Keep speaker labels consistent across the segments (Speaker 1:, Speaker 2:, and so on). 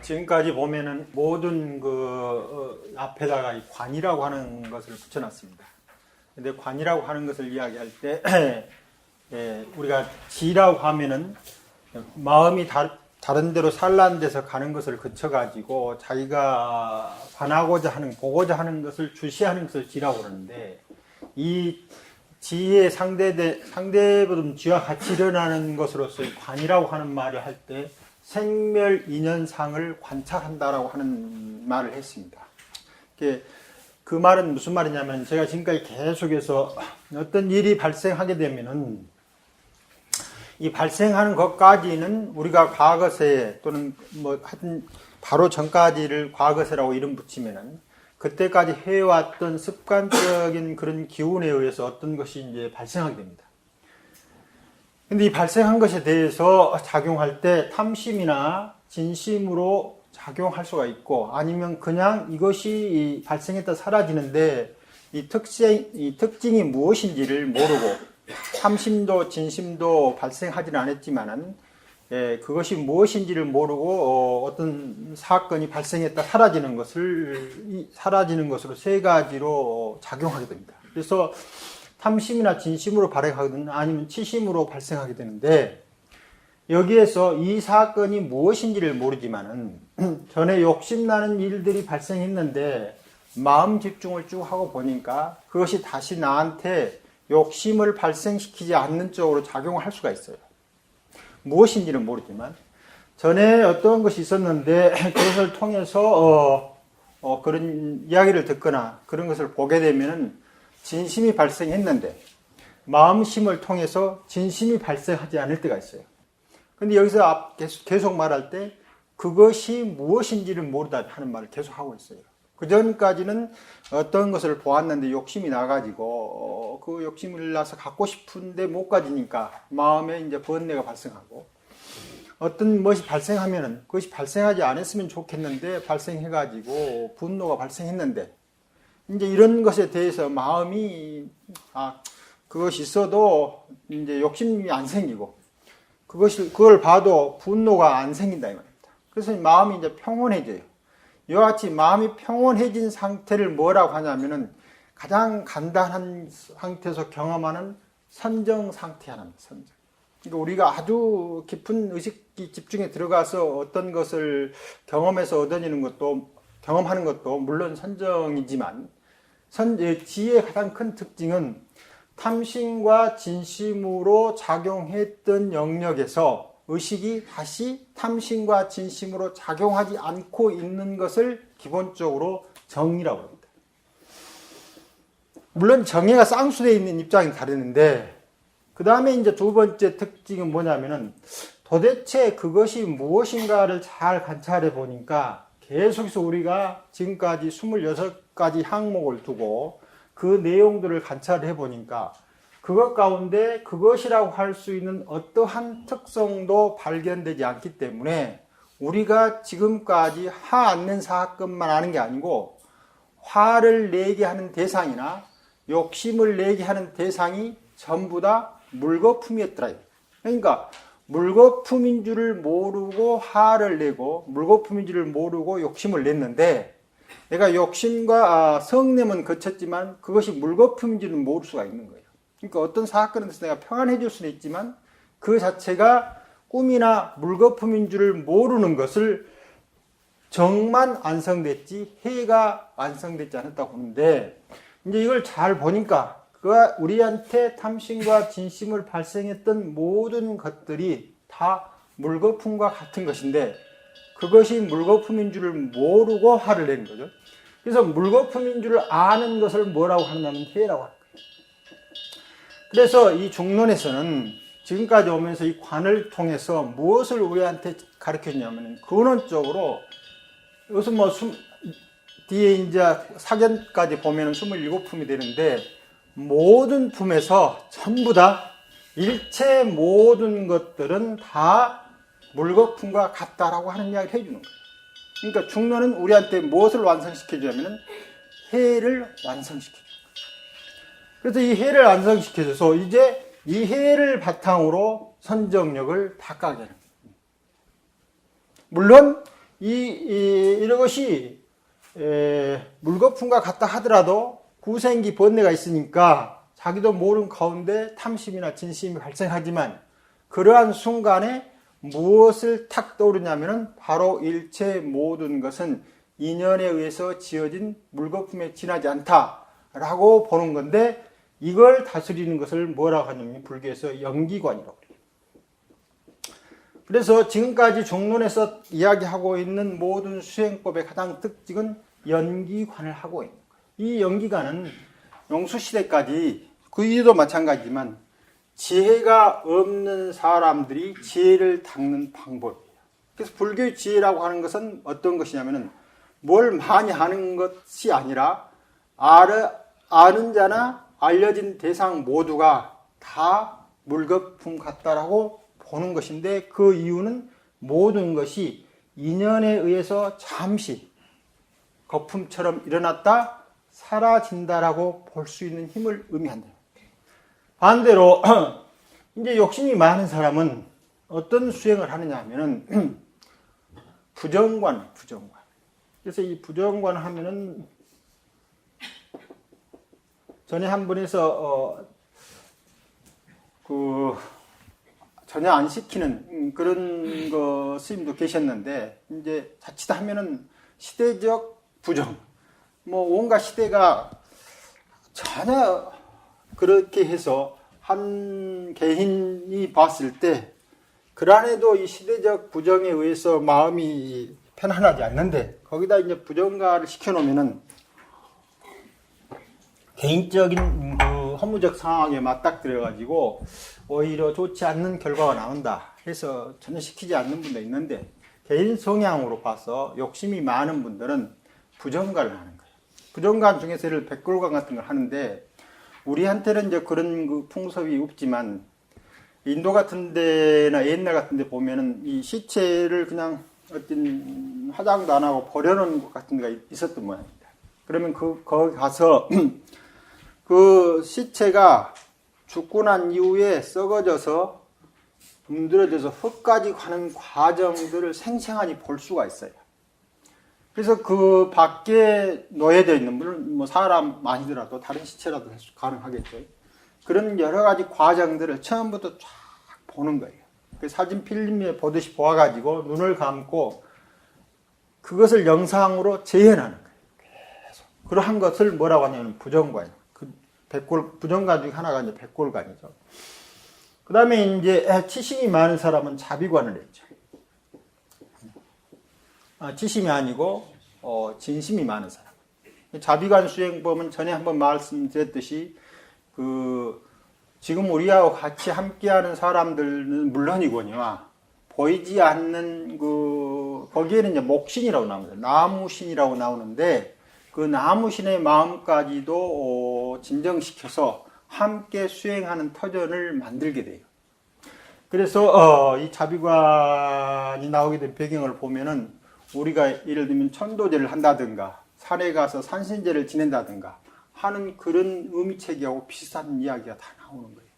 Speaker 1: 지금까지 보면은 모든 앞에다가 이 관이라고 하는 것을 붙여놨습니다. 근데 관이라고 하는 것을 이야기할 때 우리가 지라고 하면은 마음이 다른 데로 산란 데서 가는 것을 그쳐가지고 자기가 관하고자 하는, 보고자 하는 것을 주시하는 것을 지라고 그러는데, 이 지의 상대보다 지와 같이 일어나는 것으로서 관이라고 하는 말을 할 때 생멸인연상을 관찰한다라고 하는 말을 했습니다. 그 말은 무슨 말이냐면, 제가 지금까지 계속해서 어떤 일이 발생하게 되면은 이 발생하는 것까지는 우리가 과거세 또는 하여튼 바로 전까지를 과거세라고 이름 붙이면은 그때까지 해왔던 습관적인 그런 기운에 의해서 어떤 것이 이제 발생하게 됩니다. 근데 이 발생한 것에 대해서 작용할 때 탐심이나 진심으로 작용할 수가 있고, 아니면 그냥 이것이 발생했다 사라지는데 이 특징이 무엇인지를 모르고, 탐심도 진심도 발생하지는 않았지만은 그것이 무엇인지를 모르고 어떤 사건이 발생했다 사라지는 것으로 세 가지로 작용하게 됩니다. 그래서 탐심이나 진심으로 발생하거든, 아니면 치심으로 발생하게 되는데, 여기에서 이 사건이 무엇인지를 모르지만은 전에 욕심나는 일들이 발생했는데 마음 집중을 쭉 하고 보니까 그것이 다시 나한테 욕심을 발생시키지 않는 쪽으로 작용을 할 수가 있어요. 무엇인지는 모르지만 전에 어떤 것이 있었는데 그것을 통해서 그런 이야기를 듣거나 그런 것을 보게 되면은 진심이 발생했는데 마음심을 통해서 진심이 발생하지 않을 때가 있어요. 근데 여기서 계속 말할 때 그것이 무엇인지를 모르다 하는 말을 계속 하고 있어요. 그 전까지는 어떤 것을 보았는데 욕심이 나가지고 그 욕심을 나서 갖고 싶은데 못 가지니까 마음에 이제 번뇌가 발생하고, 어떤 것이 발생하면은 그것이 발생하지 않았으면 좋겠는데 발생해가지고 분노가 발생했는데, 이제 이런 것에 대해서 마음이 그것이 있어도 이제 욕심이 안 생기고 그걸 봐도 분노가 안 생긴다 이 말입니다. 그래서 마음이 이제 평온해져요. 이와 같이 마음이 평온해진 상태를 뭐라고 하냐면은 가장 간단한 상태에서 경험하는 선정 상태 하나입니다. 선정. 그러니까 우리가 아주 깊은 의식 집중에 들어가서 어떤 것을 경험해서 얻어내는 것도, 경험하는 것도 물론 선정이지만, 지혜의 가장 큰 특징은 탐심과 진심으로 작용했던 영역에서 의식이 다시 탐심과 진심으로 작용하지 않고 있는 것을 기본적으로 정의라고 합니다. 물론 정의가 쌍수되어 있는 입장이 다르는데, 그 다음에 이제 두 번째 특징은 뭐냐면은 도대체 그것이 무엇인가를 잘 관찰해 보니까 계속해서 우리가 지금까지 26가지 항목을 두고 그 내용들을 관찰해 보니까 그것 가운데 그것이라고 할 수 있는 어떠한 특성도 발견되지 않기 때문에 우리가 지금까지 화 안 낸 사건만 아는 게 아니고 화를 내게 하는 대상이나 욕심을 내게 하는 대상이 전부 다 물거품이었더라. 그러니까 물거품인 줄을 모르고 화를 내고 물거품인 줄을 모르고 욕심을 냈는데, 내가 욕심과 성냄은 거쳤지만 그것이 물거품인 줄은 모를 수가 있는 거예요. 그러니까 어떤 사건에서 내가 평안해질 수는 있지만 그 자체가 꿈이나 물거품인 줄을 모르는 것을 정만 완성됐지 해가 완성됐지 않았다고 보는데, 이제 이걸 잘 보니까 그가 우리한테 탐심과 진심을 발생했던 모든 것들이 다 물거품과 같은 것인데 그것이 물거품인 줄을 모르고 화를 내는 거죠. 그래서 물거품인 줄을 아는 것을 뭐라고 하냐면 해라고 하는 거예요. 그래서 이 중론에서는 지금까지 오면서 이 관을 통해서 무엇을 우리한테 가르쳐 주냐면, 근원적으로 여기서 뒤에 이제 사견까지 보면 27품이 되는데, 모든 품에서 전부 다 일체 모든 것들은 다 물거품과 같다라고 하는 이야기를 해주는 거예요. 그러니까 중론은 우리한테 무엇을 완성시켜주냐면 해를 완성시켜줘요. 그래서 이 해를 완성시켜줘서 이제 이 해를 바탕으로 선정력을 바꿔야 하는 거예요. 물론 이것이 물거품과 같다 하더라도 구생기 번뇌가 있으니까 자기도 모르는 가운데 탐심이나 진심이 발생하지만 그러한 순간에 무엇을 탁 떠오르냐면은 바로 일체 모든 것은 인연에 의해서 지어진 물거품에 지나지 않다라고 보는 건데, 이걸 다스리는 것을 뭐라고 하냐면 불교에서 연기관이라고 해요. 그래서 지금까지 종론에서 이야기하고 있는 모든 수행법의 가장 특징은 연기관을 하고 있는 거예요. 이 연기관은 영수시대까지 그 이유도 마찬가지지만 지혜가 없는 사람들이 지혜를 닦는 방법이에요. 그래서 불교의 지혜라고 하는 것은 어떤 것이냐면은 뭘 많이 하는 것이 아니라 아는 자나 알려진 대상 모두가 다 물거품 같다라고 보는 것인데, 그 이유는 모든 것이 인연에 의해서 잠시 거품처럼 일어났다 사라진다라고 볼 수 있는 힘을 의미한다. 반대로 이제 욕심이 많은 사람은 어떤 수행을 하느냐 하면은 부정관. 그래서 이 부정관 하면은 전에 한 분에서 전혀 안 시키는 그런 스님도 계셨는데, 이제 자칫 하면은 시대적 부정, 온갖 시대가 전혀 그렇게 해서 한 개인이 봤을 때 그 안에도 이 시대적 부정에 의해서 마음이 편안하지 않는데, 거기다 이제 부정가를 시켜놓으면은 개인적인 그 허무적 상황에 맞닥뜨려가지고 오히려 좋지 않는 결과가 나온다 해서 전혀 시키지 않는 분도 있는데, 개인 성향으로 봐서 욕심이 많은 분들은 부정가를 하는 거예요. 부정가 중에서 예를 백골관 같은 걸 하는데, 우리한테는 이제 그런 그 풍습이 없지만 인도 같은 데나 옛날 같은 데 보면은 이 시체를 그냥 어떤 화장도 안 하고 버려놓은 것 같은 데가 있었던 모양입니다. 그러면 거기 가서 그 시체가 죽고 난 이후에 썩어져서 문드러져서 흙까지 가는 과정들을 생생하게 볼 수가 있어요. 그래서 그 밖에 놓여져 있는, 물론 사람 아니더라도 다른 시체라도 가능하겠죠. 그런 여러 가지 과정들을 처음부터 쫙 보는 거예요. 그 사진 필름에 보듯이 보아가지고 눈을 감고 그것을 영상으로 재현하는 거예요. 계속. 그러한 것을 뭐라고 하냐면 부정관이에요. 부정관 중에 하나가 이제 백골관이죠. 그 다음에 이제 치심이 많은 사람은 자비관을 했죠. 치심이 아니고 진심이 많은 사람. 자비관 수행법은 전에 한번 말씀드렸듯이 지금 우리하고 같이 함께하는 사람들은 물론이거니와 보이지 않는 거기에는 이제 목신이라고 나옵니다. 나무신이라고 나오는데, 그 나무신의 마음까지도 진정시켜서 함께 수행하는 터전을 만들게 돼요. 그래서 이 자비관이 나오게 된 배경을 보면은 우리가 예를 들면 천도제를 한다든가 산에 가서 산신제를 지낸다든가 하는 그런 의미체계하고 비슷한 이야기가 다 나오는 거예요.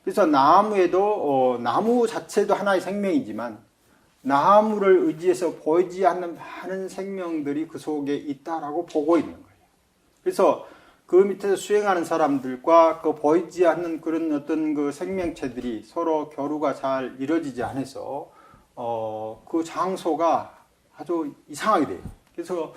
Speaker 1: 그래서 나무에도 나무 자체도 하나의 생명이지만 나무를 의지해서 보이지 않는 많은 생명들이 그 속에 있다라고 보고 있는 거예요. 그래서 그 밑에서 수행하는 사람들과 그 보이지 않는 그런 어떤 그 생명체들이 서로 교류가 잘 이루어지지 않아서 그 장소가 아주 이상하게 돼요. 그래서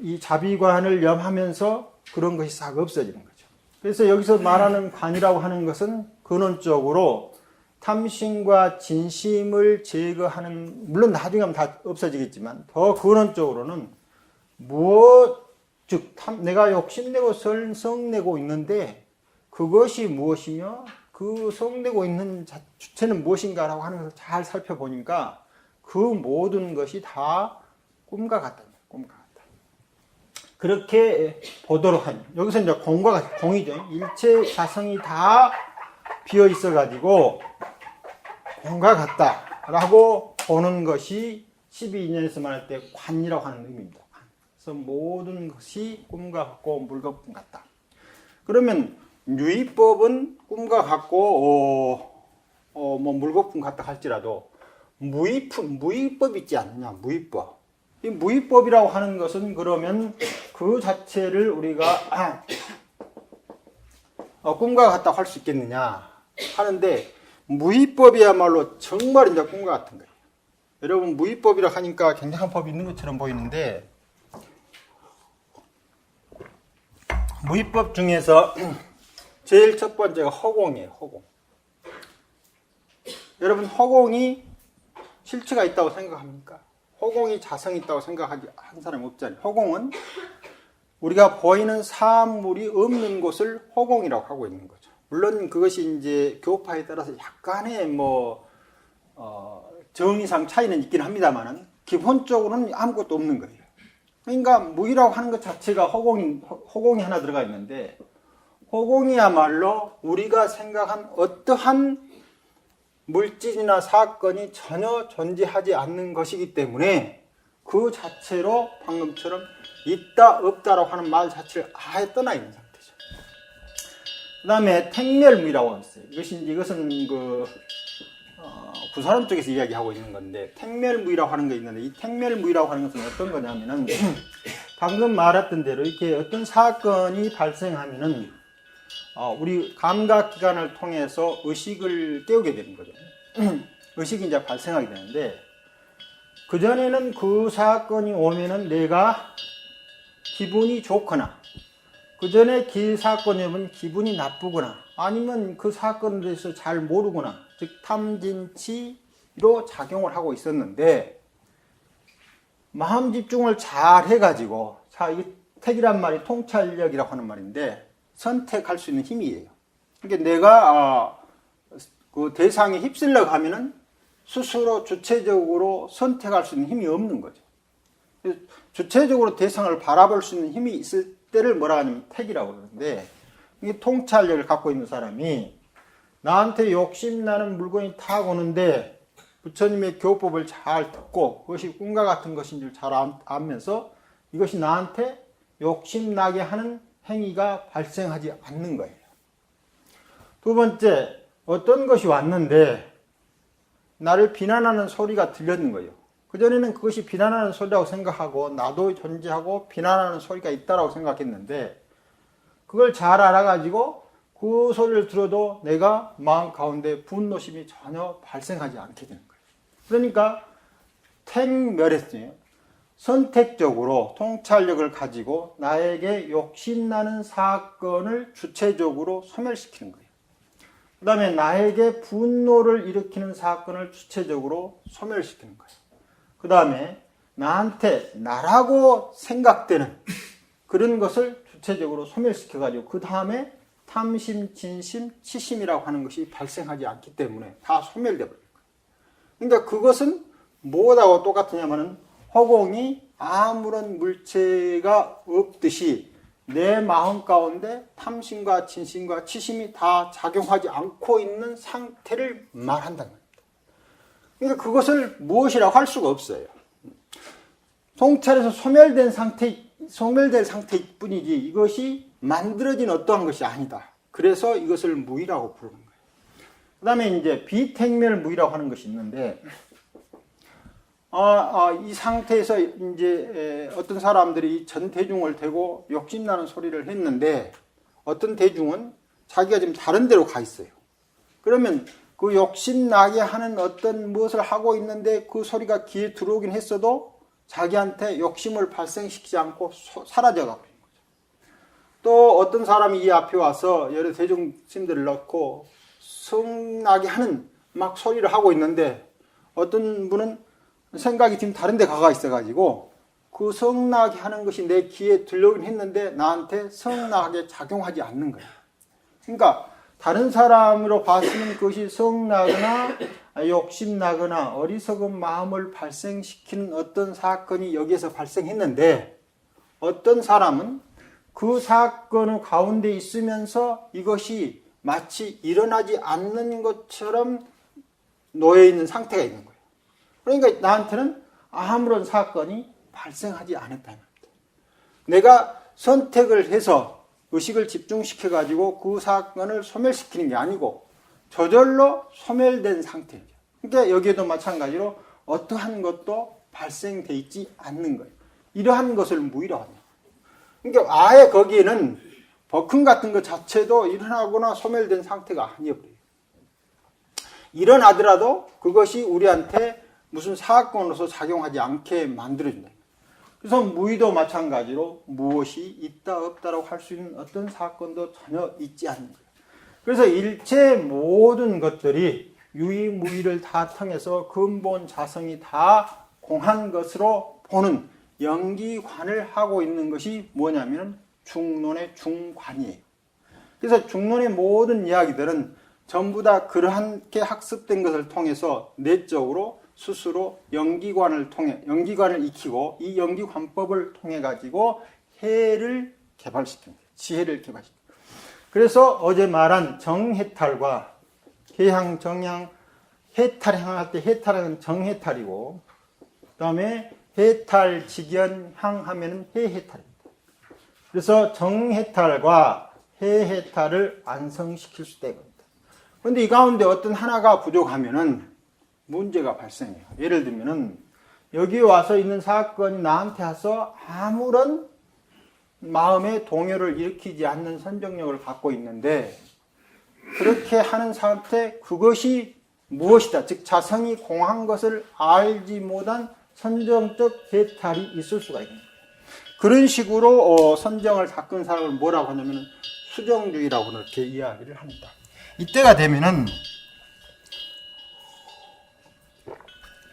Speaker 1: 이 자비관을 염하면서 그런 것이 싹 없어지는 거죠. 그래서 여기서 말하는 관이라고 하는 것은 근원적으로 탐심과 진심을 제거하는, 물론 나중에 하면 다 없어지겠지만 더 근원적으로는 즉 내가 욕심내고 성내고 있는데 그것이 무엇이며 그 성내고 있는 주체는 무엇인가라고 하는 것을 잘 살펴보니까 그 모든 것이 다 꿈과 같다. 그렇게 보도록 하니, 여기서 이제 공이죠. 일체 자성이 다 비어 있어가지고 공과 같다라고 보는 것이 12인연에서 말할 때 관이라고 하는 의미입니다. 그래서 모든 것이 꿈과 같고 물과 같다. 그러면 유의법은 꿈과 같고 물거품 같다 할지라도 무위법 있지 않느냐, 무위법. 이 무위법이라고 하는 것은 그러면 그 자체를 우리가 꿈과 같다고 할 수 있겠느냐 하는데, 무위법이야말로 정말 이제 꿈과 같은 거예요. 여러분, 무위법이라 하니까 굉장한 법이 있는 것처럼 보이는데, 무위법 중에서 제일 첫 번째가 허공이에요. 허공. 여러분, 허공이 실체가 있다고 생각합니까? 허공이 자성이 있다고 생각하지 한 사람이 없잖아요. 허공은 우리가 보이는 사물이 없는 곳을 허공이라고 하고 있는 거죠. 물론 그것이 이제 교파에 따라서 약간의 정의상 차이는 있긴 합니다만은 기본적으로는 아무것도 없는 거예요. 그러니까 무이라고 하는 것 자체가 허공이 하나 들어가 있는데, 허공이야말로 우리가 생각한 어떠한 물질이나 사건이 전혀 존재하지 않는 것이기 때문에 그 자체로 방금처럼 있다 없다라고 하는 말 자체를 아예 떠나 있는 상태죠. 그 다음에 택멸무이라고 했어요. 이것은 구사론 쪽에서 이야기하고 있는 건데, 택멸무이라고 하는 게 있는데, 이 택멸무이라고 하는 것은 어떤 거냐면은 방금 말했던 대로 이렇게 어떤 사건이 발생하면은 우리 감각기관을 통해서 의식을 깨우게 되는 거죠. 의식이 이제 발생하게 되는데, 그전에는 그 사건이 오면은 내가 기분이 좋거나, 그전에 그 사건이 오면 기분이 나쁘거나, 아니면 그 사건에 대해서 잘 모르거나, 즉 탐진치로 작용을 하고 있었는데, 마음 집중을 잘 해가지고, 이 택이란 말이 통찰력이라고 하는 말인데, 선택할 수 있는 힘이에요. 그러니까 내가 그 대상에 휩쓸려 가면은 스스로 주체적으로 선택할 수 있는 힘이 없는 거죠. 주체적으로 대상을 바라볼 수 있는 힘이 있을 때를 뭐라 하냐면 택이라고 그러는데, 이 통찰력을 갖고 있는 사람이 나한테 욕심나는 물건이 탁 오는데 부처님의 교법을 잘 듣고 그것이 꿈과 같은 것인 줄 잘 알면서 이것이 나한테 욕심나게 하는 행위가 발생하지 않는 거예요. 두 번째, 어떤 것이 왔는데 나를 비난하는 소리가 들렸는 거예요. 그전에는 그것이 비난하는 소리라고 생각하고 나도 존재하고 비난하는 소리가 있다고 생각했는데, 그걸 잘 알아가지고 그 소리를 들어도 내가 마음 가운데 분노심이 전혀 발생하지 않게 되는 거예요. 그러니까 택멸했어요. 선택적으로 통찰력을 가지고 나에게 욕심나는 사건을 주체적으로 소멸시키는 거예요. 그 다음에 나에게 분노를 일으키는 사건을 주체적으로 소멸시키는 거예요. 그 다음에 나한테 나라고 생각되는 그런 것을 주체적으로 소멸시켜가지고 그 다음에 탐심, 진심, 치심이라고 하는 것이 발생하지 않기 때문에 다 소멸되어 버려요. 그러니까 그것은 뭐하고 똑같으냐면은 허공이 아무런 물체가 없듯이 내 마음 가운데 탐심과 진심과 치심이 다 작용하지 않고 있는 상태를 말한다는 겁니다. 그러니까 그것을 무엇이라고 할 수가 없어요. 통찰에서 소멸된 상태일 뿐이지 이것이 만들어진 어떠한 것이 아니다. 그래서 이것을 무의라고 부르는 거예요. 그 다음에 이제 비택멸무의라고 하는 것이 있는데, 이 상태에서 이제 어떤 사람들이 전 대중을 대고 욕심나는 소리를 했는데, 어떤 대중은 자기가 지금 다른 데로 가 있어요. 그러면 그 욕심나게 하는 어떤 무엇을 하고 있는데 그 소리가 귀에 들어오긴 했어도 자기한테 욕심을 발생시키지 않고 사라져가고 있는 거죠. 또 어떤 사람이 이 앞에 와서 여러 대중심들을 넣고 성나게 하는 막 소리를 하고 있는데, 어떤 분은 생각이 지금 다른 데 가가 있어가지고 그 성나게 하는 것이 내 귀에 들려오긴 했는데 나한테 성나게 작용하지 않는 거예요. 그러니까 다른 사람으로 봤으면 그것이 성나거나 욕심나거나 어리석은 마음을 발생시키는 어떤 사건이 여기에서 발생했는데, 어떤 사람은 그 사건 가운데 있으면서 이것이 마치 일어나지 않는 것처럼 놓여있는 상태가 있는 거예요. 그러니까 나한테는 아무런 사건이 발생하지 않았다는 겁니다. 내가 선택을 해서 의식을 집중시켜가지고 그 사건을 소멸시키는 게 아니고 저절로 소멸된 상태예요. 그러니까 여기에도 마찬가지로 어떠한 것도 발생돼 있지 않는 거예요. 이러한 것을 무의라고 합니다. 그러니까 아예 거기에는 버큰 같은 것 자체도 일어나거나 소멸된 상태가 아니어버려요. 일어나더라도 그것이 우리한테 무슨 사건으로서 작용하지 않게 만들어준다. 그래서 무의도 마찬가지로 무엇이 있다 없다라고 할 수 있는 어떤 사건도 전혀 있지 않는 거예요. 그래서 일체 모든 것들이 유의무의를 다 통해서 근본 자성이 다 공한 것으로 보는 연기관을 하고 있는 것이 뭐냐면 중론의 중관이에요. 그래서 중론의 모든 이야기들은 전부 다 그러한게 학습된 것을 통해서 내적으로 스스로 연기관을 익히고 이 연기관법을 통해 가지고 해를 개발시킵니다. 지혜를 개발시킵니다. 그래서 어제 말한 정해탈과 해향, 정향, 해탈 향할 때 해탈은 정해탈이고 그 다음에 해탈, 직연, 향하면 해해탈입니다. 그래서 정해탈과 해해탈을 완성시킬 수 있다. 그런데 이 가운데 어떤 하나가 부족하면은 문제가 발생해요. 예를 들면은 여기 와서 있는 사건이 나한테 와서 아무런 마음의 동요를 일으키지 않는 선정력을 갖고 있는데 그렇게 하는 상태 그것이 무엇이다. 즉 자성이 공한 것을 알지 못한 선정적 해탈이 있을 수가 있는 거예요. 그런 식으로 선정을 닦은 사람을 뭐라고 하냐면 수정주의라고 그렇게 이야기를 합니다. 이때가 되면은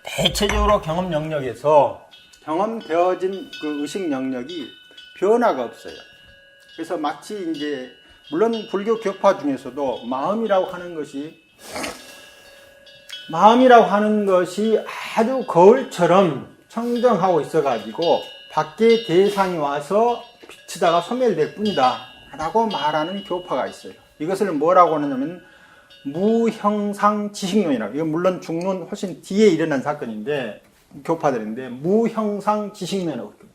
Speaker 1: 대체적으로 경험 영역에서 경험되어진 그 의식 영역이 변화가 없어요. 그래서 마치 이제 물론 불교 교파 중에서도 마음이라고 하는 것이 아주 거울처럼 청정하고 있어가지고 밖에 대상이 와서 비치다가 소멸될 뿐이다 라고 말하는 교파가 있어요. 이것을 뭐라고 하냐면 무형상 지식론이라고. 이건 물론 중론 훨씬 뒤에 일어난 사건인데 교파들인데 무형상 지식론이라고 합니다.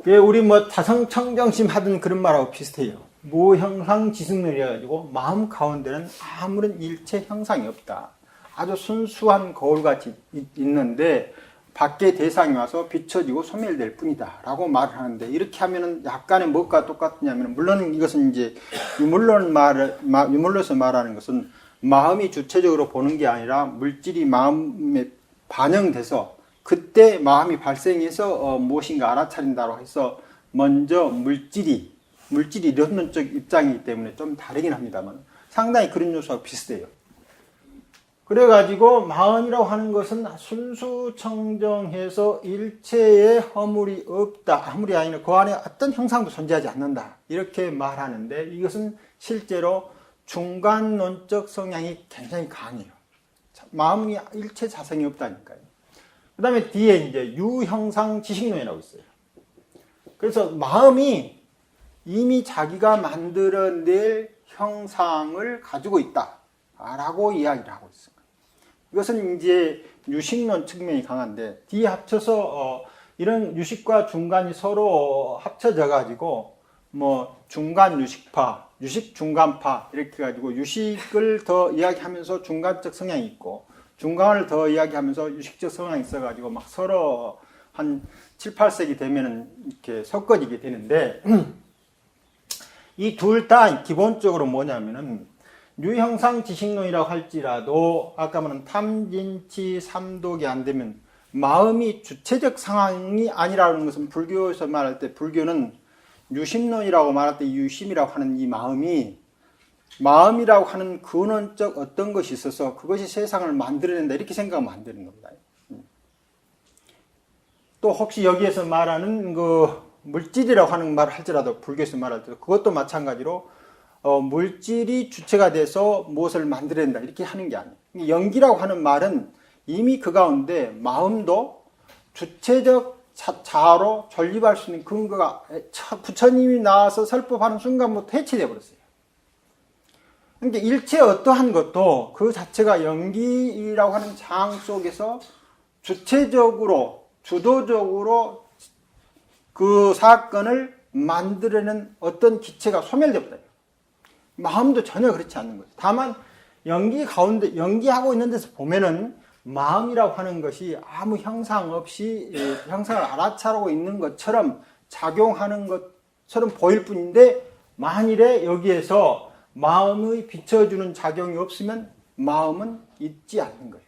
Speaker 1: 우리 뭐 자성청정심 하던 그런 말하고 비슷해요. 무형상 지식론이라 가지고 마음 가운데는 아무런 일체 형상이 없다. 아주 순수한 거울같이 있는데 밖에 대상이 와서 비춰지고 소멸될 뿐이다 라고 말을 하는데 이렇게 하면은 약간의 뭐가 똑같냐면 물론 이것은 이제 유물로서 말하는 것은 마음이 주체적으로 보는 게 아니라 물질이 마음에 반영돼서 그때 마음이 발생해서 무엇인가 알아차린다고 해서 먼저 물질이 이론적 입장이기 때문에 좀 다르긴 합니다만 상당히 그런 요소와 비슷해요. 그래가지고 마음이라고 하는 것은 순수 청정해서 일체의 허물이 없다. 허물이 아니라 그 안에 어떤 형상도 존재하지 않는다. 이렇게 말하는데 이것은 실제로 중간론적 성향이 굉장히 강해요. 마음이 일체 자성이 없다니까요. 그 다음에 뒤에 이제 유형상 지식론이라고 있어요. 그래서 마음이 이미 자기가 만들어낼 형상을 가지고 있다라고 이야기를 하고 있습니다. 이것은 이제 유식론 측면이 강한데 뒤에 합쳐서 이런 유식과 중간이 서로 합쳐져 가지고 뭐 중간 유식파, 유식 중간파 이렇게 가지고 유식을 더 이야기하면서 중간적 성향이 있고 중간을 더 이야기하면서 유식적 성향이 있어 가지고 막 서로 한 7, 8세기 되면은 이렇게 섞어지게 되는데 이 둘 다 기본적으로 뭐냐면은 유형상 지식론이라고 할지라도 아까 말한 탐진치 삼독이 안 되면 마음이 주체적 상황이 아니라는 것은 불교에서 말할 때 불교는 유심론이라고 말할 때 유심이라고 하는 이 마음이라고 하는 근원적 어떤 것이 있어서 그것이 세상을 만들어낸다 이렇게 생각하면 안 되는 겁니다. 또 혹시 여기에서 말하는 그 물질이라고 하는 말을 할지라도 불교에서 말할 때 그것도 마찬가지로 물질이 주체가 돼서 무엇을 만들어낸다 이렇게 하는 게 아니에요. 연기라고 하는 말은 이미 그 가운데 마음도 주체적 자아로 존립할 수 있는 근거가 부처님이 나와서 설법하는 순간부터 해체되어 버렸어요. 그러니까 일체 어떠한 것도 그 자체가 연기라고 하는 장 속에서 주체적으로 주도적으로 그 사건을 만들어내는 어떤 기체가 소멸되어 버려요. 마음도 전혀 그렇지 않는 거죠. 다만 연기 가운데, 연기하고 있는 데서 보면은 마음이라고 하는 것이 아무 형상 없이 형상을 알아차리고 있는 것처럼 작용하는 것처럼 보일 뿐인데, 만일에 여기에서 마음의 비춰주는 작용이 없으면 마음은 있지 않는 거예요.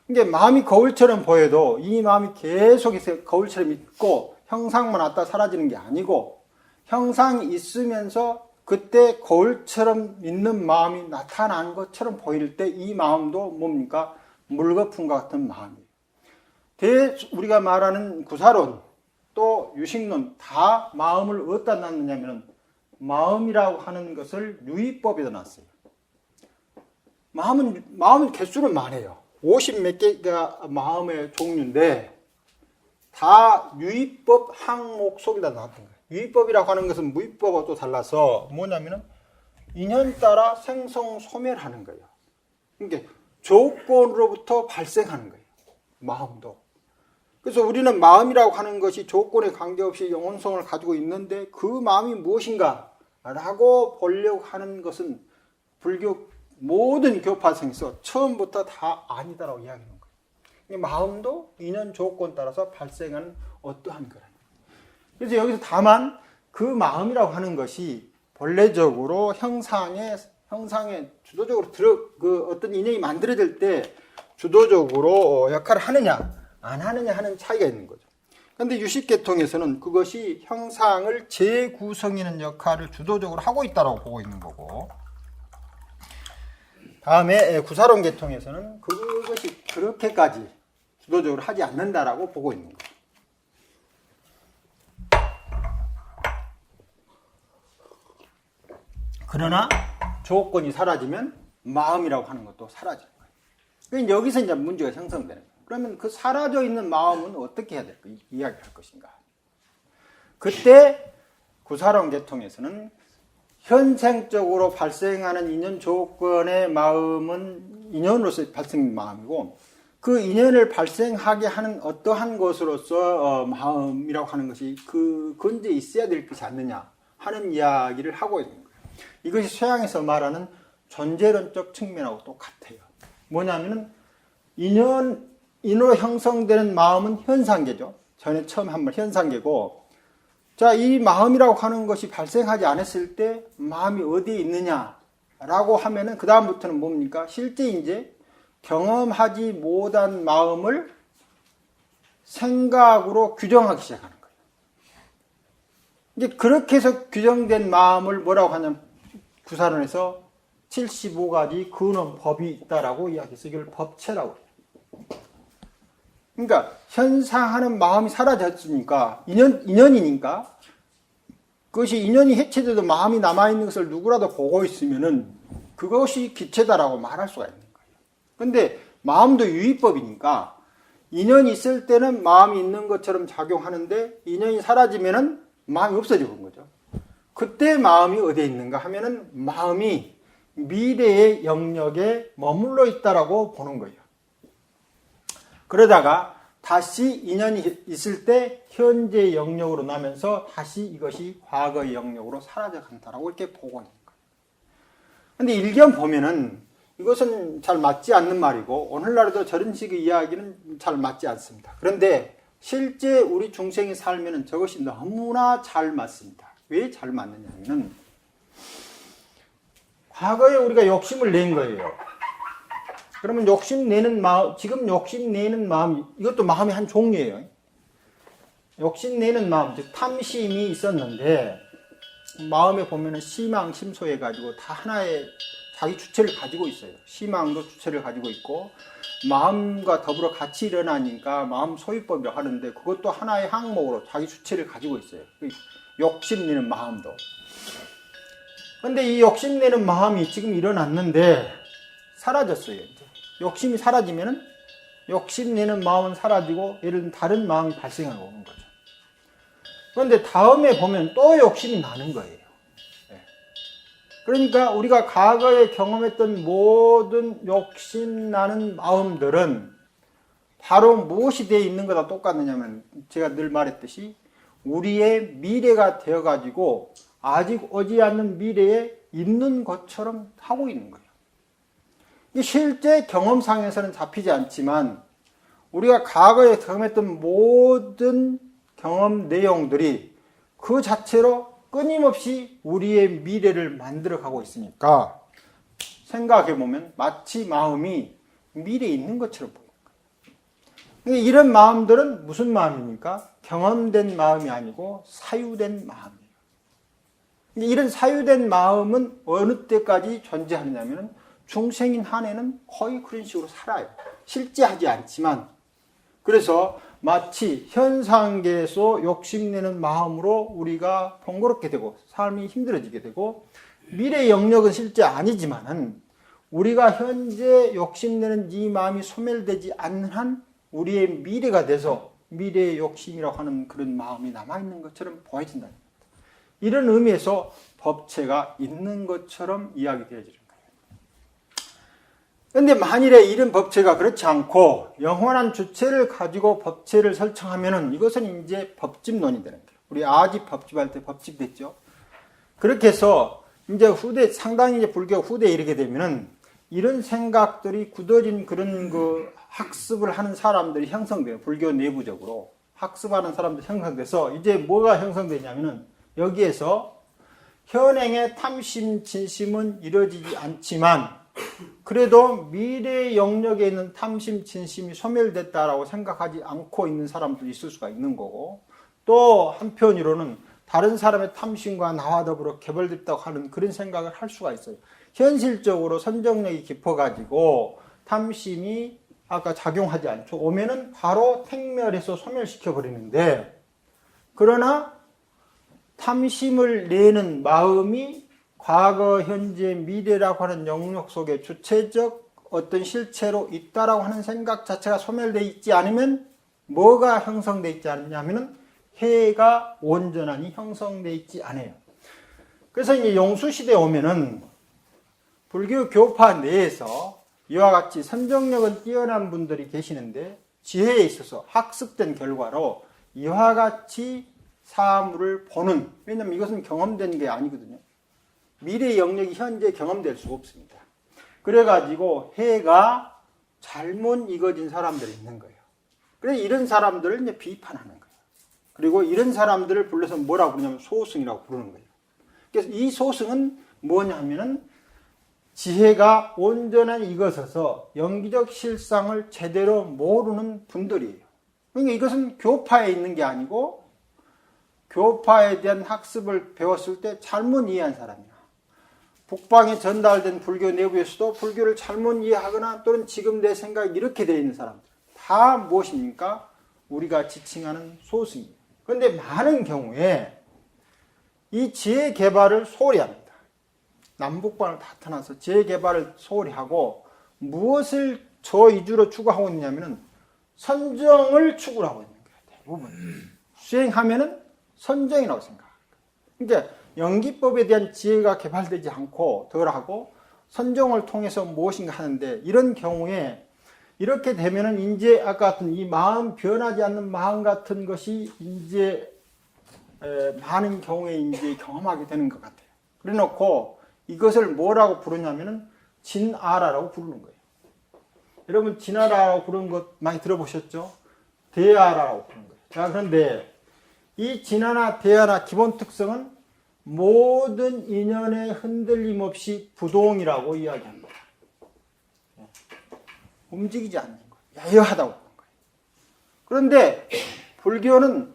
Speaker 1: 그러니까 마음이 거울처럼 보여도 이 마음이 계속해서 거울처럼 있고 형상만 왔다 사라지는 게 아니고, 형상이 있으면서 그때 거울처럼 있는 마음이 나타난 것처럼 보일 때 이 마음도 뭡니까? 물거품과 같은 마음이에요. 우리가 말하는 구사론 또 유식론 다 마음을 어디다 놨느냐면 마음이라고 하는 것을 유의법에다 놨어요. 마음은 개수는 많아요. 50 몇 개가 마음의 종류인데 다 유의법 항목 속에다 놨던 거예요. 유의법이라고 하는 것은 무의법하고 또 달라서 뭐냐면은 인연 따라 생성 소멸하는 거예요. 그러니까 조건으로부터 발생하는 거예요. 마음도. 그래서 우리는 마음이라고 하는 것이 조건에 관계없이 영혼성을 가지고 있는데 그 마음이 무엇인가 라고 보려고 하는 것은 불교 모든 교파성에서 처음부터 다 아니다라고 이야기하는 거예요. 마음도 인연 조건 따라서 발생하는 어떠한 거라. 그래서 여기서 다만 그 마음이라고 하는 것이 본래적으로 형상에 주도적으로 어떤 인연이 만들어질 때 주도적으로 역할을 하느냐 안 하느냐 하는 차이가 있는 거죠. 그런데 유식계통에서는 그것이 형상을 재구성하는 역할을 주도적으로 하고 있다고 보고 있는 거고, 다음에 구사론 계통에서는 그것이 그렇게까지 주도적으로 하지 않는다라고 보고 있는 거예요. 그러나 조건이 사라지면 마음이라고 하는 것도 사라지는 거예요. 그러니까 여기서 이제 문제가 형성되는 거예요. 그러면 그 사라져 있는 마음은 어떻게 해야 될까? 이야기할 것인가? 그때 구사론 계통에서는 현생적으로 발생하는 인연 조건의 마음은 인연으로서 발생된 마음이고, 그 인연을 발생하게 하는 어떠한 것으로서 마음이라고 하는 것이 그 근저에 있어야 될 것이 않느냐 하는 이야기를 하고 있는 거예요. 이것이 서양에서 말하는 존재론적 측면하고 똑같아요. 뭐냐면은 인으로 형성되는 마음은 현상계죠. 전에 처음 한번 현상계고, 자, 이 마음이라고 하는 것이 발생하지 않았을 때 마음이 어디에 있느냐라고 하면은 그 다음부터는 뭡니까? 실제 이제 경험하지 못한 마음을 생각으로 규정하기 시작하는 거예요. 이제 그렇게 해서 규정된 마음을 뭐라고 하냐면 구사론에서 75가지 근원법이 있다라고 이야기해서 이걸 법체라고 해요. 그러니까 현상하는 마음이 사라졌으니까 인연이니까 그것이 인연이 해체돼도 마음이 남아있는 것을 누구라도 보고 있으면은 그것이 기체다라고 말할 수가 있는 거예요. 근데 마음도 유의법이니까 인연이 있을 때는 마음이 있는 것처럼 작용하는데 인연이 사라지면은 마음이 없어지는 거죠. 그때 마음이 어디에 있는가 하면은 마음이 미래의 영역에 머물러 있다라고 보는 거예요. 그러다가 다시 인연이 있을 때 현재의 영역으로 나면서 다시 이것이 과거의 영역으로 사라져 간다라고 이렇게 보고 있는 거예요. 근데 일견 보면은 이것은 잘 맞지 않는 말이고 오늘날에도 저런 식의 이야기는 잘 맞지 않습니다. 그런데 실제 우리 중생이 살면은 저것이 너무나 잘 맞습니다. 왜 잘 맞느냐면은 과거에 우리가 욕심을 낸 거예요. 그러면 욕심내는 마음, 지금 욕심내는 마음, 이것도 마음의 한 종류예요. 욕심내는 마음, 즉 탐심이 있었는데 마음에 보면은 시망, 심소해가지고 다 하나의 자기 주체를 가지고 있어요. 시망도 주체를 가지고 있고 마음과 더불어 같이 일어나니까 마음 소유법이라고 하는데 그것도 하나의 항목으로 자기 주체를 가지고 있어요. 욕심내는 마음도. 그런데 이 욕심내는 마음이 지금 일어났는데 사라졌어요. 이제. 욕심이 사라지면은 욕심내는 마음은 사라지고 예를 들면 다른 마음이 발생하고 오는 거죠. 그런데 다음에 보면 또 욕심이 나는 거예요. 네. 그러니까 우리가 과거에 경험했던 모든 욕심나는 마음들은 바로 무엇이 되어 있는 거다 똑같느냐면 제가 늘 말했듯이 우리의 미래가 되어가지고 아직 오지 않는 미래에 있는 것처럼 하고 있는 거예요. 이 실제 경험상에서는 잡히지 않지만 우리가 과거에 경험했던 모든 경험 내용들이 그 자체로 끊임없이 우리의 미래를 만들어가고 있으니까 생각해보면 마치 마음이 미래에 있는 것처럼 보여요. 이런 마음들은 무슨 마음입니까? 경험된 마음이 아니고 사유된 마음이에요. 이런 사유된 마음은 어느 때까지 존재하느냐면 중생인 한에는 거의 그런 식으로 살아요. 실제 하지 않지만. 그래서 마치 현상계에서 욕심내는 마음으로 우리가 번거롭게 되고 삶이 힘들어지게 되고 미래 영역은 실제 아니지만은 우리가 현재 욕심내는 이 마음이 소멸되지 않는 한 우리의 미래가 돼서 미래의 욕심이라고 하는 그런 마음이 남아있는 것처럼 보여진다. 이런 의미에서 법체가 있는 것처럼 이야기되어지는 거예요. 그런데 만일에 이런 법체가 그렇지 않고 영원한 주체를 가지고 법체를 설정하면은 이것은 이제 법집론이 되는 거예요. 우리 아집 법집할 때 법집 됐죠. 그렇게 해서 이제 후대, 상당히 이제 불교 후대에 이르게 되면은 이런 생각들이 굳어진 그런 그 학습을 하는 사람들이 형성돼요. 불교 내부적으로. 학습하는 사람들이 형성돼서 이제 뭐가 형성되냐면은 여기에서 현행의 탐심, 진심은 이루어지지 않지만 그래도 미래 영역에 있는 탐심, 진심이 소멸됐다라고 생각하지 않고 있는 사람도 있을 수가 있는 거고 또 한편으로는 다른 사람의 탐심과 나와 더불어 개발됐다고 하는 그런 생각을 할 수가 있어요. 현실적으로 선정력이 깊어가지고 탐심이 아까 작용하지 않죠. 오면은 바로 택멸해서 소멸시켜버리는데 그러나 탐심을 내는 마음이 과거, 현재, 미래라고 하는 영역 속에 주체적 어떤 실체로 있다라고 하는 생각 자체가 소멸되어 있지 않으면 뭐가 형성되어 있지 않느냐면은 해가 온전하니 형성되어 있지 않아요. 그래서 이제 용수시대에 오면은 불교 교파 내에서 이와 같이 선정력은 뛰어난 분들이 계시는데 지혜에 있어서 학습된 결과로 이와 같이 사물을 보는, 왜냐하면 이것은 경험된 게 아니거든요. 미래의 영역이 현재 경험될 수가 없습니다. 그래가지고 해가 잘못 익어진 사람들이 있는 거예요. 그래서 이런 사람들을 이제 비판하는 거예요. 그리고 이런 사람들을 불러서 뭐라고 부르냐면 소승이라고 부르는 거예요. 그래서 이 소승은 뭐냐 하면은 지혜가 온전히 익어서서 영기적 실상을 제대로 모르는 분들이에요. 그러니까 이것은 교파에 있는 게 아니고 교파에 대한 학습을 배웠을 때 잘못 이해한 사람이야. 북방에 전달된 불교 내부에서도 불교를 잘못 이해하거나 또는 지금 내 생각이 이렇게 되어 있는 사람들 다 무엇입니까? 우리가 지칭하는 소승이에요. 그런데 많은 경우에 이 지혜 개발을 소홀히 합니다. 남북반을 다 타나서 지혜 개발을 소홀히 하고 무엇을 저 위주로 추구하고 있느냐면은 선정을 추구를 하고 있는 거예요. 대부분. 수행하면은 선정이라고 생각합니다. 그러니까 연기법에 대한 지혜가 개발되지 않고 덜하고 선정을 통해서 무엇인가 하는데 이런 경우에 이렇게 되면은 이제 아까 같은 이 마음 변하지 않는 마음 같은 것이 이제 많은 경우에 이제 경험하게 되는 것 같아요. 그래 놓고 이것을 뭐라고 부르냐면은 진아라라고 부르는 거예요. 여러분 진아라라고 부르는 것 많이 들어보셨죠? 대아라라고 부르는 거예요. 자, 그런데 이 진아나 대아나 기본 특성은 모든 인연에 흔들림 없이 부동이라고 이야기합니다. 움직이지 않는 거예요. 야여하다고 보는 거예요. 그런데 불교는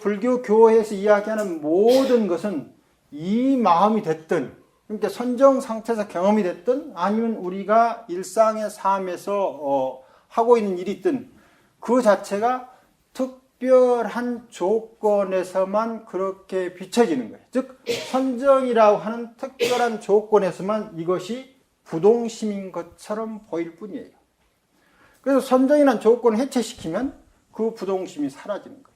Speaker 1: 불교 교회에서 이야기하는 모든 것은 이 마음이 됐든, 그러니까 선정 상태에서 경험이 됐든, 아니면 우리가 일상의 삶에서 하고 있는 일이 있든, 그 자체가 특별한 조건에서만 그렇게 비춰지는 거예요. 즉, 선정이라고 하는 특별한 조건에서만 이것이 부동심인 것처럼 보일 뿐이에요. 그래서 선정이라는 조건을 해체시키면 그 부동심이 사라지는 거예요.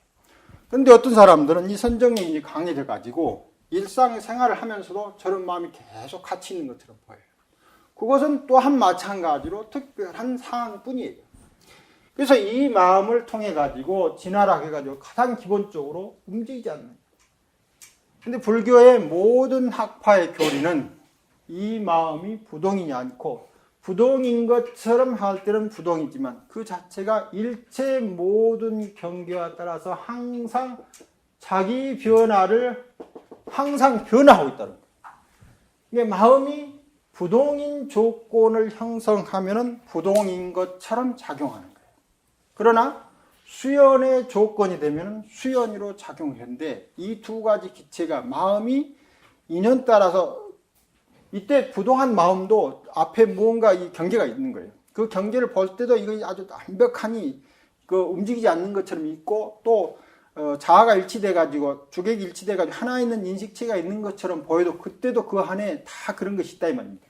Speaker 1: 그런데 어떤 사람들은 이 선정력이 강해져가지고 일상생활을 하면서도 저런 마음이 계속 같이 있는 것처럼 보여요. 그것은 또한 마찬가지로 특별한 상황뿐이에요. 그래서 이 마음을 통해 가지고 진화락 해가지고 가장 기본적으로 움직이지 않는 거예요. 근데 불교의 모든 학파의 교리는 이 마음이 부동이지 않고 부동인 것처럼 할 때는 부동이지만 그 자체가 일체 모든 경계와 따라서 항상 자기 변화를 항상 변화하고 있다는 거예요. 이게 마음이 부동인 조건을 형성하면은 부동인 것처럼 작용하는 거예요. 그러나 수연의 조건이 되면 수연으로 작용을 하는데 이 두 가지 기체가 마음이 인연 따라서 이때 부동한 마음도 앞에 무언가 이 경계가 있는 거예요. 그 경계를 볼 때도 이거 아주 완벽하니 움직이지 않는 것처럼 있고 또 자아가 일치돼 가지고 주객이 일치돼 가지고 하나 있는 인식체가 있는 것처럼 보여도 그때도 그 안에 다 그런 것이 있다 이 말입니다.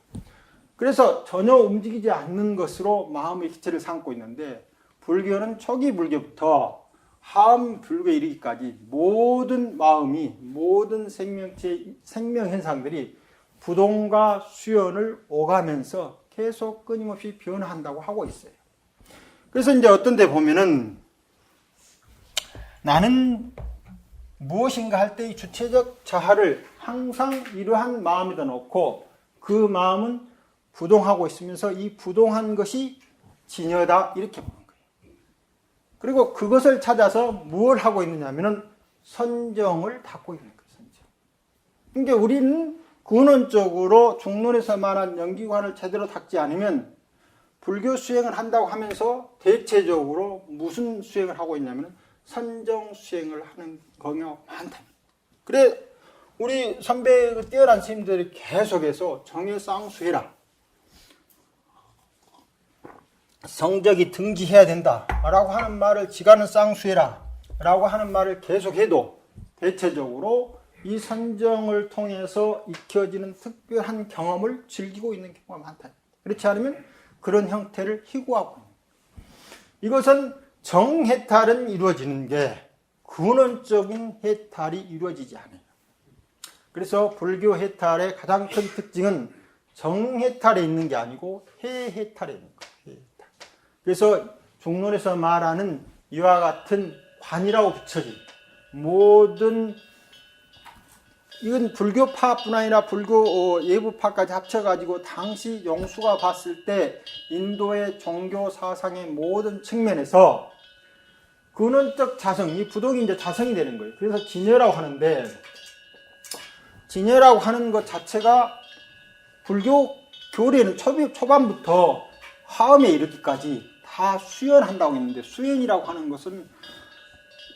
Speaker 1: 그래서 전혀 움직이지 않는 것으로 마음의 기체를 삼고 있는데 불교는 초기 불교부터 하음 불교에 이르기까지 모든 마음이 모든 생명체 생명 현상들이 부동과 수연을 오가면서 계속 끊임없이 변화한다고 하고 있어요. 그래서 이제 어떤 데 보면은 나는 무엇인가 할 때 이 주체적 자아를 항상 이러한 마음에다 놓고 그 마음은 부동하고 있으면서 이 부동한 것이 진여다 이렇게 보는 거예요. 그리고 그것을 찾아서 무엇을 하고 있느냐면은 선정을 닦고 있는 거예요. 선정. 그러니까 우리는 근원적으로 중론에서 말한 연기관을 제대로 닦지 않으면 불교 수행을 한다고 하면서 대체적으로 무슨 수행을 하고 있냐면 선정 수행을 하는 경우가 많다. 그래 우리 선배 뛰어난 스님들이 계속해서 정해쌍수해라. 성적이 등지해야 된다 라고 하는 말을 지가는 쌍수해라 라고 하는 말을 계속해도 대체적으로 이 선정을 통해서 익혀지는 특별한 경험을 즐기고 있는 경우가 많다. 그렇지 않으면 그런 형태를 희구하고 있는 거예요. 이것은 정해탈은 이루어지는 게 근원적인 해탈이 이루어지지 않아요. 그래서 불교 해탈의 가장 큰 특징은 정해탈에 있는 게 아니고 해해탈에 있는 거예요. 해해탈. 그래서 중론에서 말하는 이와 같은 관이라고 붙여진 모든 이건 불교파뿐 아니라 불교 예부파까지 합쳐가지고 당시 영수가 봤을 때 인도의 종교 사상의 모든 측면에서 근원적 자성, 이 부동이 이제 자성이 되는 거예요. 그래서 진여라고 하는데 진여라고 하는 것 자체가 불교 교리에는 초반부터 화엄에 이르기까지 다 수연한다고 했는데 수연이라고 하는 것은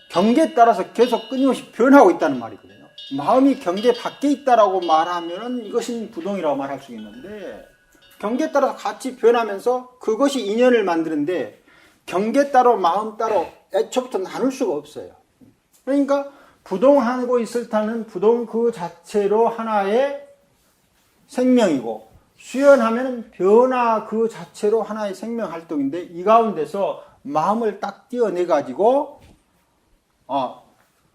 Speaker 1: 경계에 따라서 계속 끊임없이 변하고 있다는 말이거든요. 마음이 경계 밖에 있다라고 말하면 이것은 부동이라고 말할 수 있는데 경계에 따라서 같이 변하면서 그것이 인연을 만드는데 경계 따로 마음 따로 애초부터 나눌 수가 없어요. 그러니까 부동하고 있을 때는 부동 그 자체로 하나의 생명이고 수연하면 변화 그 자체로 하나의 생명 활동인데 이 가운데서 마음을 딱 띄어내가지고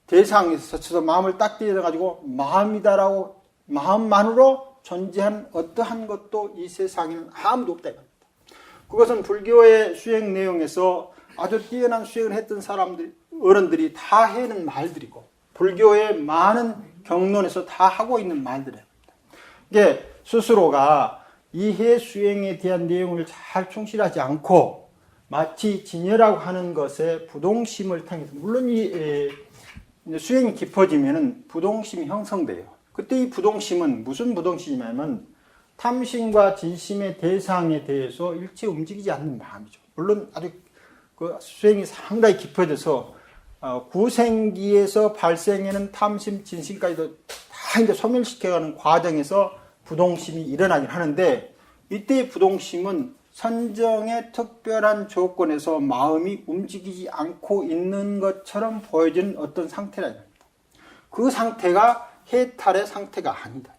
Speaker 1: 대상에서 서쳐서 마음을 딱 띄어내가지고 마음이다라고 마음만으로 존재한 어떠한 것도 이 세상에는 아무도 없다. 그것은 불교의 수행 내용에서 아주 뛰어난 수행을 했던 사람들, 어른들이 다 해는 말들이고 불교의 많은 경론에서 다 하고 있는 말들이에요. 이게 스스로가 이해 수행에 대한 내용을 잘 충실하지 않고 마치 진여라고 하는 것에 부동심을 통해서 물론 이 수행이 깊어지면은 부동심이 형성돼요. 그때 이 부동심은 무슨 부동심이냐면 탐심과 진심의 대상에 대해서 일체 움직이지 않는 마음이죠. 물론 아주 그 수행이 상당히 깊어져서 구생기에서 발생하는 탐심, 진심까지도 다 이제 소멸시켜가는 과정에서 부동심이 일어나긴 하는데 이때의 부동심은 선정의 특별한 조건에서 마음이 움직이지 않고 있는 것처럼 보여지는 어떤 상태라. 그 상태가 해탈의 상태가 아니다.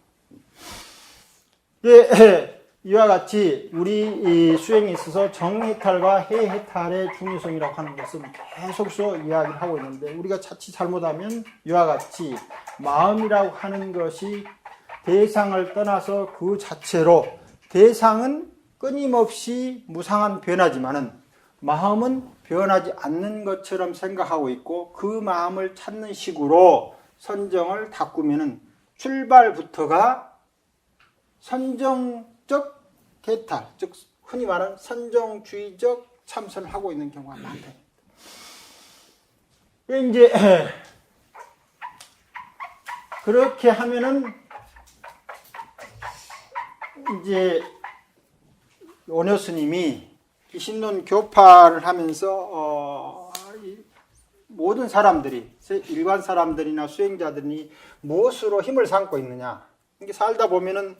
Speaker 1: 예, 이와 같이 우리 수행에 있어서 정해탈과 해해탈의 중요성이라고 하는 것은 계속해서 이야기를 하고 있는데 우리가 자칫 잘못하면 이와 같이 마음이라고 하는 것이 대상을 떠나서 그 자체로 대상은 끊임없이 무상한 변화지만은 마음은 변하지 않는 것처럼 생각하고 있고 그 마음을 찾는 식으로 선정을 닦으면은 출발부터가 선정적 해탈, 즉 흔히 말하는 선정주의적 참선을 하고 있는 경우가 많다. 이제 그렇게 하면은 이제 원효 스님이 신론 교파를 하면서 모든 사람들이, 일반 사람들이나 수행자들이 무엇으로 힘을 삼고 있느냐. 이게 살다 보면은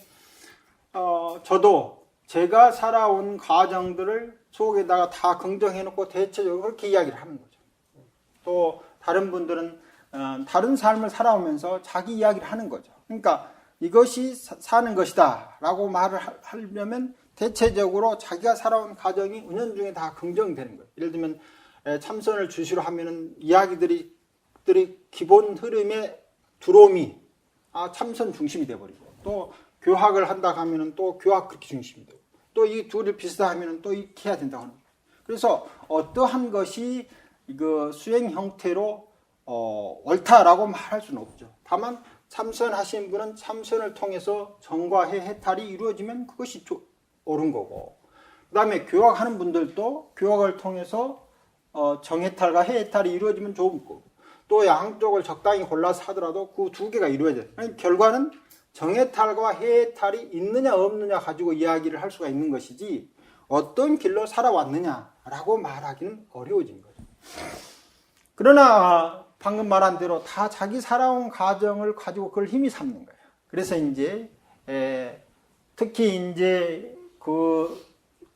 Speaker 1: 저도 제가 살아온 과정들을 속에다가 다 긍정해 놓고 대체적으로 그렇게 이야기를 하는 거죠. 또 다른 분들은 다른 삶을 살아오면서 자기 이야기를 하는 거죠. 그러니까 이것이 사는 것이다 라고 말을 하려면 대체적으로 자기가 살아온 과정이 은연중에 다 긍정되는 거예요. 예를 들면 참선을 주시로 하면은 이야기들이 기본 흐름에 들어옴이 참선 중심이 돼버리고, 또 교학을 한다 하면은 또 교학 그렇게 중심이 되고, 또 이 둘을 비슷하면은 또 이렇게 해야 된다고 하는 거예요. 그래서 어떠한 것이 이거 수행 형태로 옳다라고 말할 수는 없죠. 다만 참선하신 분은 참선을 통해서 정과해 해탈이 이루어지면 그것이 옳은 거고, 그 다음에 교학하는 분들도 교학을 통해서 정해탈과 해해탈이 이루어지면 좋은 거고, 또 양쪽을 적당히 골라서 하더라도 그 두 개가 이루어져요. 결과는 정해탈과 해해탈이 있느냐 없느냐 가지고 이야기를 할 수가 있는 것이지 어떤 길로 살아왔느냐라고 말하기는 어려워진 거죠. 그러나 방금 말한 대로 다 자기 살아온 과정을 가지고 그걸 힘이 삼는 거예요. 그래서 이제 특히 이제 그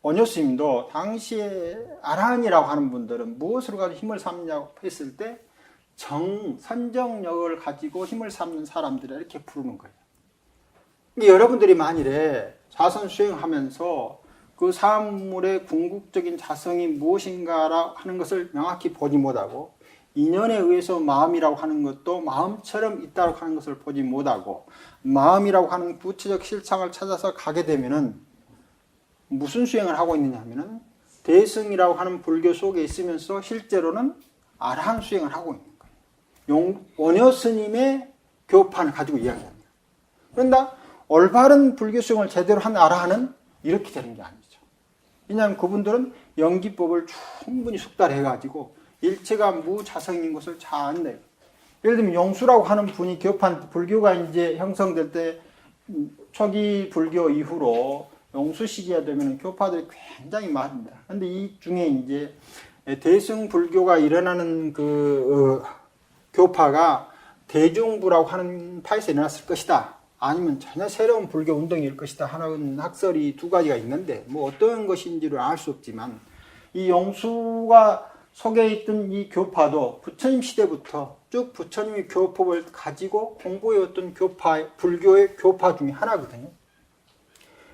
Speaker 1: 원효 스님도 당시에 아라한이라고 하는 분들은 무엇으로 가지고 힘을 삼냐고 했을 때 선정력을 가지고 힘을 삼는 사람들을 이렇게 부르는 거예요. 여러분들이 만일에 자선 수행하면서 그 사물의 궁극적인 자성이 무엇인가 하는 것을 명확히 보지 못하고, 인연에 의해서 마음이라고 하는 것도 마음처럼 있다고 하는 것을 보지 못하고, 마음이라고 하는 구체적 실상을 찾아서 가게 되면은 무슨 수행을 하고 있느냐 하면은 대승이라고 하는 불교 속에 있으면서 실제로는 아라한 수행을 하고 있는 거예요. 원효 스님의 교판을 가지고 이야기합니다. 그런데 올바른 불교 수행을 제대로 한 아라한은 이렇게 되는 게 아니죠. 왜냐하면 그분들은 연기법을 충분히 숙달해가지고 일체가 무자성인 것을 잘 안내요. 예를 들면 용수라고 하는 분이 교판, 불교가 이제 형성될 때 초기 불교 이후로 용수 시기가 되면 교파들이 굉장히 많습니다. 그런데 이 중에 이제 대승 불교가 일어나는 교파가 대중부라고 하는 파에서 일어났을 것이다, 아니면 전혀 새로운 불교 운동일 것이다 하는 학설이 두 가지가 있는데, 뭐 어떤 것인지를 알 수 없지만 이 용수가 속에 있던 이 교파도 부처님 시대부터 쭉 부처님의 교법을 가지고 공부해왔던 불교의 교파 중에 하나거든요.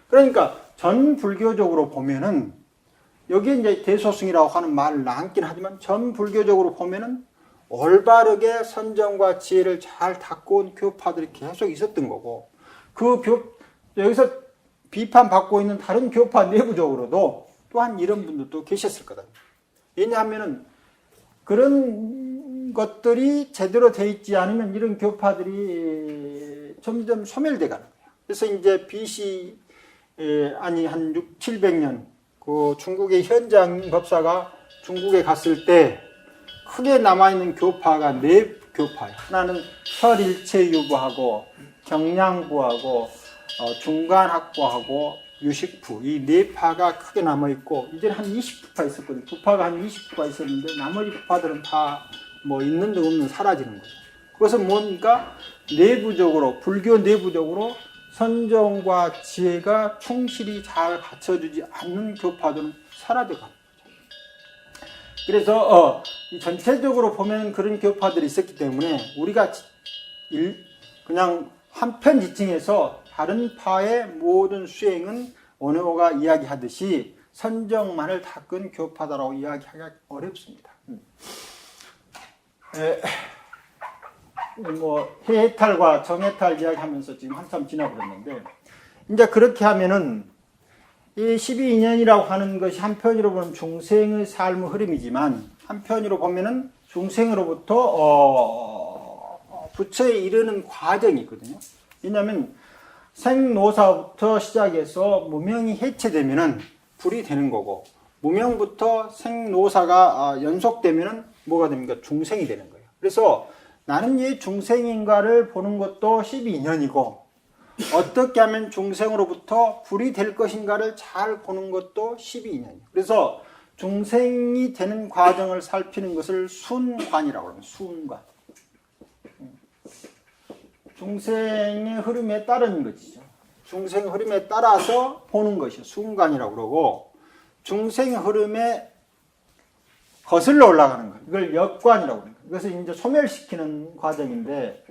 Speaker 1: 그러니까 전 불교적으로 보면은, 여기에 이제 대소승이라고 하는 말을 남긴 하지만 전 불교적으로 보면은 올바르게 선정과 지혜를 잘 닦고 온 교파들이 계속 있었던 거고, 여기서 비판받고 있는 다른 교파 내부적으로도 또한 이런 분들도 계셨을 거다. 왜냐하면은 그런 것들이 제대로 돼 있지 않으면 이런 교파들이 점점 소멸돼 가는 거예요. 그래서 이제 BC 한 6, 700년 그 중국의 현장 법사가 중국에 갔을 때 크게 남아있는 교파가 네 교파예요. 하나는 설일체유부하고 경량부하고 중간학부하고 유식부, 이 네 파가 크게 남아있고, 이제는 한 20부파 있었거든요. 부파가 한 20부파 있었는데 나머지 부파들은 다 뭐 있는 데 없는 사라지는 거죠. 그것은 뭔가 내부적으로, 불교 내부적으로 선정과 지혜가 충실히 잘 갖춰주지 않는 교파들은 사라져가는 거죠. 그래서 전체적으로 보면 그런 교파들이 있었기 때문에 우리가 그냥 한편 지칭해서 다른 파의 모든 수행은 원효가 이야기하듯이 선정만을 닦은 교파다라고 이야기하기가 어렵습니다. 뭐 해해탈과 정해탈 이야기하면서 지금 한참 지나버렸는데, 이제 그렇게 하면은 이 12인연이라고 하는 것이 한편으로 보면 중생의 삶의 흐름이지만 한편으로 보면은 중생으로부터 부처에 이르는 과정이 있거든요. 왜냐하면 생노사부터 시작해서 무명이 해체되면은 불이 되는 거고, 무명부터 생노사가 연속되면은 뭐가 됩니까? 중생이 되는 거예요. 그래서 나는 이 중생인가를 보는 것도 12인연이고, 어떻게 하면 중생으로부터 불이 될 것인가를 잘 보는 것도 12인연이에요. 그래서 중생이 되는 과정을 살피는 것을 순관이라고 합니다. 순관. 중생의 흐름에 따르는 것이죠. 중생의 흐름에 따라서 보는 것이 순관이라고 그러고, 중생의 흐름에 거슬러 올라가는 것, 이걸 역관이라고 합니다. 이것을 이제 소멸시키는 과정인데,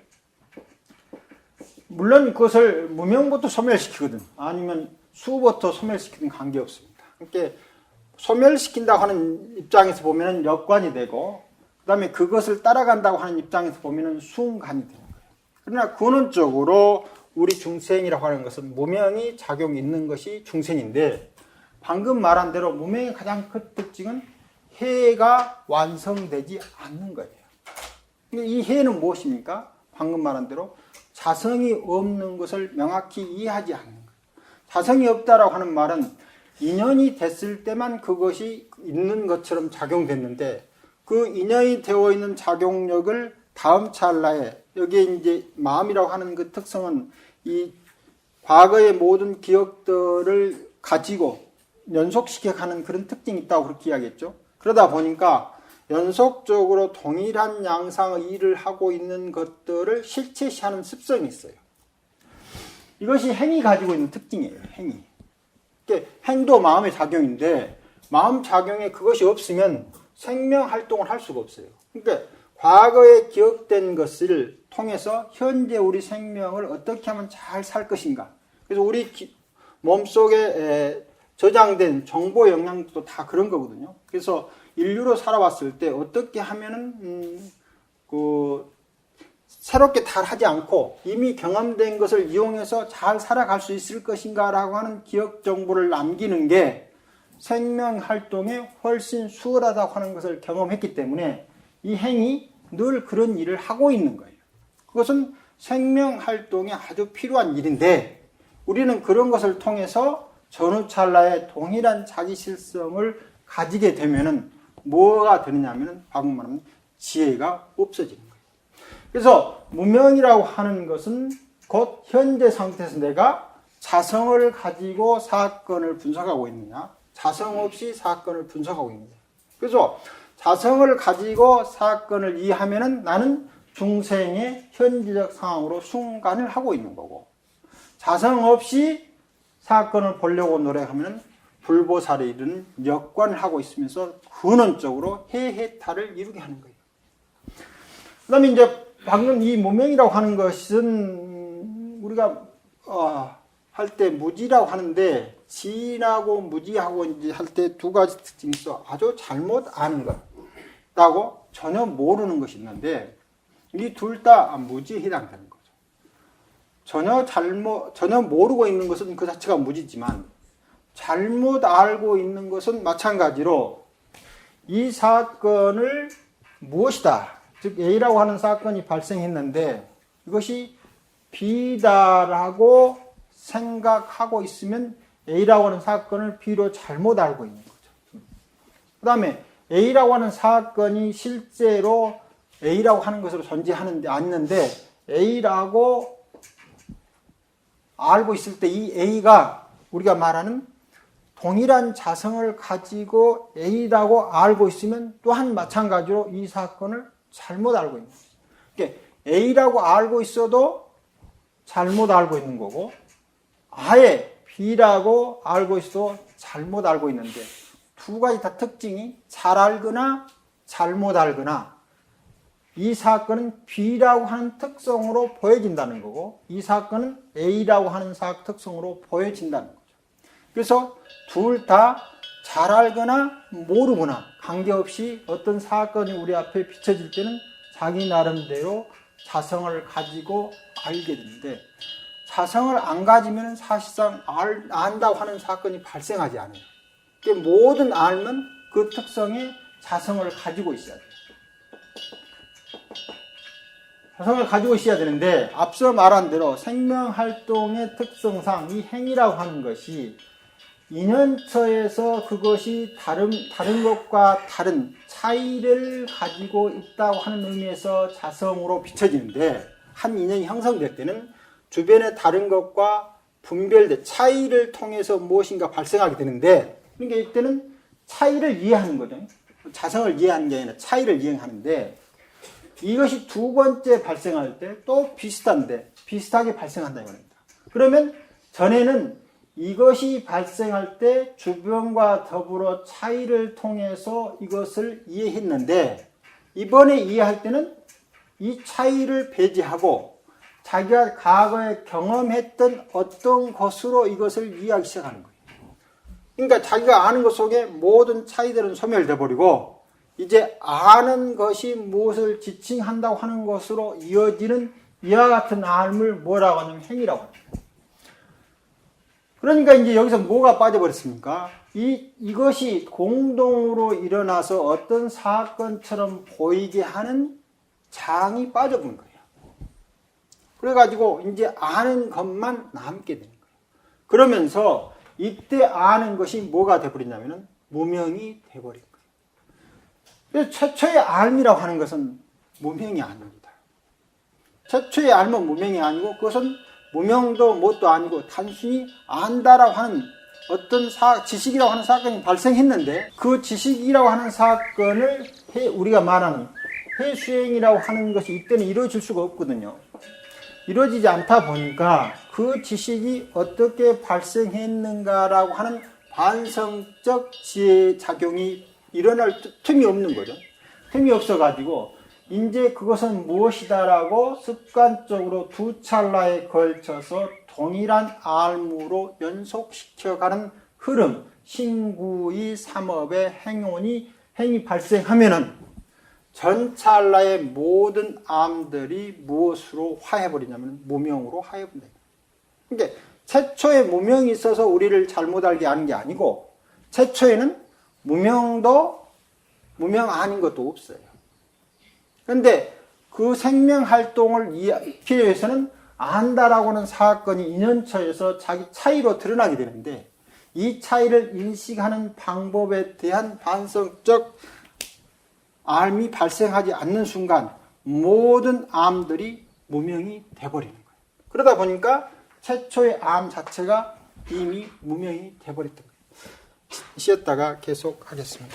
Speaker 1: 물론 그것을 무명부터 소멸시키거든, 아니면 수부터 소멸시키든 관계없습니다. 그러니까 소멸시킨다고 하는 입장에서 보면 역관이 되고, 그 다음에 그것을 따라간다고 하는 입장에서 보면 순관이 되는 거예요. 그러나 근원적으로 우리 중생이라고 하는 것은 무명이 작용이 있는 것이 중생인데, 방금 말한 대로 무명의 가장 큰 특징은 해가 완성되지 않는 거예요. 이 해는 무엇입니까? 방금 말한 대로 자성이 없는 것을 명확히 이해하지 않는 거예요. 자성이 없다라고 하는 말은 인연이 됐을 때만 그것이 있는 것처럼 작용됐는데, 그 인연이 되어 있는 작용력을 다음 찰나에, 여기에 이제 마음이라고 하는 그 특성은 이 과거의 모든 기억들을 가지고 연속시켜 가는 그런 특징이 있다고 그렇게 이야기했죠. 그러다 보니까 연속적으로 동일한 양상의 일을 하고 있는 것들을 실체시하는 습성이 있어요. 이것이 행이 가지고 있는 특징이에요. 행이. 그러니까 행도 마음의 작용인데, 마음 작용에 그것이 없으면 생명 활동을 할 수가 없어요. 그러니까 과거에 기억된 것을 통해서 현재 우리 생명을 어떻게 하면 잘 살 것인가. 그래서 우리 몸속에 저장된 정보 영향도 다 그런 거거든요. 그래서 인류로 살아왔을 때 어떻게 하면은 새롭게 탈하지 않고 이미 경험된 것을 이용해서 잘 살아갈 수 있을 것인가라고 하는 기억 정보를 남기는 게 생명 활동에 훨씬 수월하다고 하는 것을 경험했기 때문에 이 행이 늘 그런 일을 하고 있는 거예요. 그것은 생명 활동에 아주 필요한 일인데, 우리는 그런 것을 통해서 전후찰나의 동일한 자기실성을 가지게 되면은 뭐가 되느냐면은 방금 말하면 지혜가 없어지는 거예요. 그래서 무명이라고 하는 것은 곧 현재 상태에서 내가 자성을 가지고 사건을 분석하고 있느냐, 자성 없이 사건을 분석하고 있느냐. 그래서 자성을 가지고 사건을 이해하면은 나는 중생의 현재적 상황으로 순간을 하고 있는 거고, 자성 없이 사건을 보려고 노력하면은 불보살에 이르는 역관을 하고 있으면서 근원적으로 해해탈을 이루게 하는 거예요. 그 다음에 이제 방금 이 무명이라고 하는 것은 우리가 할 때 무지라고 하는데, 지라고 무지하고 이제 할 때 두 가지 특징이 있어. 아주 잘못 아는 것하고 전혀 모르는 것이 있는데, 이 둘 다 무지에 해당되는 거죠. 전혀 모르고 있는 것은 그 자체가 무지지만, 잘못 알고 있는 것은 마찬가지로 이 사건을 무엇이다, 즉 A라고 하는 사건이 발생했는데 이것이 B다라고 생각하고 있으면 A라고 하는 사건을 B로 잘못 알고 있는 거죠. 그 다음에 A라고 하는 사건이 실제로 A라고 하는 것으로 존재하는데 않는데, A라고 알고 있을 때 이 A가 우리가 말하는 동일한 자성을 가지고 A라고 알고 있으면 또한 마찬가지로 이 사건을 잘못 알고 있는 거죠. 그러니까 A라고 알고 있어도 잘못 알고 있는 거고, 아예 B라고 알고 있어도 잘못 알고 있는데, 두 가지 다 특징이 잘 알거나 잘못 알거나, 이 사건은 B라고 하는 특성으로 보여진다는 거고, 이 사건은 A라고 하는 특성으로 보여진다는 거죠. 그래서 둘 다 잘 알거나 모르거나 관계없이 어떤 사건이 우리 앞에 비춰질 때는 자기 나름대로 자성을 가지고 알게 되는데, 자성을 안 가지면 사실상 안다고 하는 사건이 발생하지 않아요. 그러니까 모든 알면 그 특성의 자성을 가지고 있어야 돼요. 자성을 가지고 있어야 되는데 앞서 말한 대로 생명활동의 특성상 이 행위라고 하는 것이 인연처에서 그것이 다른 것과 다른 차이를 가지고 있다고 하는 의미에서 자성으로 비춰지는데, 한 인연이 형성될 때는 주변의 다른 것과 분별된 차이를 통해서 무엇인가 발생하게 되는데, 그러니까 이때는 차이를 이해하는 거죠. 자성을 이해하는 게 아니라 차이를 이해하는데, 이것이 두 번째 발생할 때 또 비슷하게 발생한다 이겁니다. 그러면 전에는 이것이 발생할 때 주변과 더불어 차이를 통해서 이것을 이해했는데, 이번에 이해할 때는 이 차이를 배제하고 자기가 과거에 경험했던 어떤 것으로 이것을 이해하기 시작하는 거예요. 그러니까 자기가 아는 것 속에 모든 차이들은 소멸돼 버리고 이제 아는 것이 무엇을 지칭한다고 하는 것으로 이어지는 이와 같은 알을 뭐라고 하냐면 행위라고 합니다. 그러니까 이제 여기서 뭐가 빠져버렸습니까? 이것이 공동으로 일어나서 어떤 사건처럼 보이게 하는 장이 빠져버린 거예요. 그래가지고 이제 아는 것만 남게 되는 거예요. 그러면서 이때 아는 것이 뭐가 돼버리냐면은 무명이 돼버린 거예요. 그래서 최초의 알미라고 하는 것은 무명이 아닙니다. 최초의 알면 무명이 아니고 그것은 무명도 뭣도 아니고 단순히 안다라고 하는 어떤 지식이라고 하는 사건이 발생했는데, 그 지식이라고 하는 사건을 우리가 말하는 해수행이라고 하는 것이 이때는 이루어질 수가 없거든요. 이루어지지 않다 보니까 그 지식이 어떻게 발생했는가라고 하는 반성적 지혜 작용이 일어날 틈이 없는 거죠. 틈이 없어가지고 이제 그것은 무엇이다라고 습관적으로 두 찰나에 걸쳐서 동일한 알무로 연속시켜가는 흐름, 신구의 삼업의 행이 발생하면은 전 찰나의 모든 암들이 무엇으로 화해버리냐면 무명으로 화해버린다. 그러니까 최초에 무명이 있어서 우리를 잘못 알게 하는 게 아니고, 최초에는 무명 아닌 것도 없어요. 그런데 그 생명활동을 이해하기 위해서는 안다라고 하는 사건이 인연처에서 자기 차이로 드러나게 되는데, 이 차이를 인식하는 방법에 대한 반성적 암이 발생하지 않는 순간 모든 암들이 무명이 돼버리는 거예요. 그러다 보니까 최초의 암 자체가 이미 무명이 돼버렸던 거예요. 쉬었다가 계속 하겠습니다.